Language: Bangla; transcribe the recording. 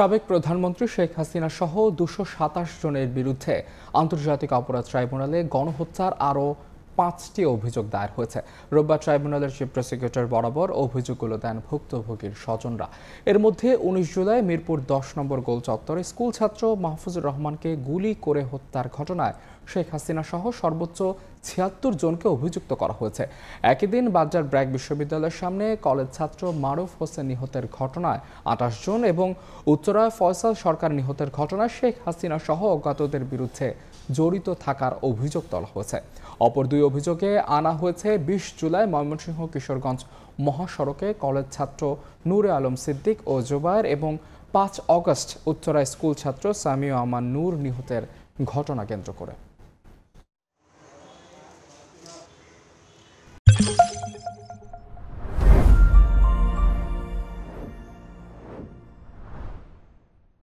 সাবেক প্রধানমন্ত্রী শেখ হাসিনা সহ ২২৭ জনের বিরুদ্ধে আন্তর্জাতিক অপরাধ ট্রাইব্যুনালে গণহত্যার আরও ৫টি অভিযোগ দায়ের হয়েছে। রোববার ট্রাইব্যুনালের চিফ প্রসিকিউটর বরাবর অভিযোগগুলো দেন ভুক্তভোগীর স্বজনরা। এর মধ্যে ১৯ জুলাই মিরপুর ১০ নম্বর গোল চত্বরে স্কুল ছাত্র মাহফুজুর রহমানকে গুলি করে হত্যার ঘটনায় শেখ হাসিনা সহ সর্বোচ্চ ৭৬ জনকে অভিযুক্ত করা হয়েছে। একই দিন বাড্ডার ব্র্যাক বিশ্ববিদ্যালয়ের সামনে কলেজ ছাত্র মারুফ হোসেন নিহতের ঘটনায় ২৮ জন এবং উত্তরায় ফয়সাল সরকার নিহতের ঘটনায় শেখ হাসিনা সহ অজ্ঞাতদের বিরুদ্ধে জড়িত থাকার অভিযোগ তোলা হয়েছে। অপর দুই অভিযোগে আনা হয়েছে ২০ জুলাই ময়মনসিংহ কিশোরগঞ্জ মহাসড়কে কলেজ ছাত্র নূরে আলম সিদ্দিক ও জুবায়ের এবং ৫ অগস্ট উত্তরায় স্কুল ছাত্র সামিউ আমান নূর নিহতের ঘটনা কেন্দ্র করে।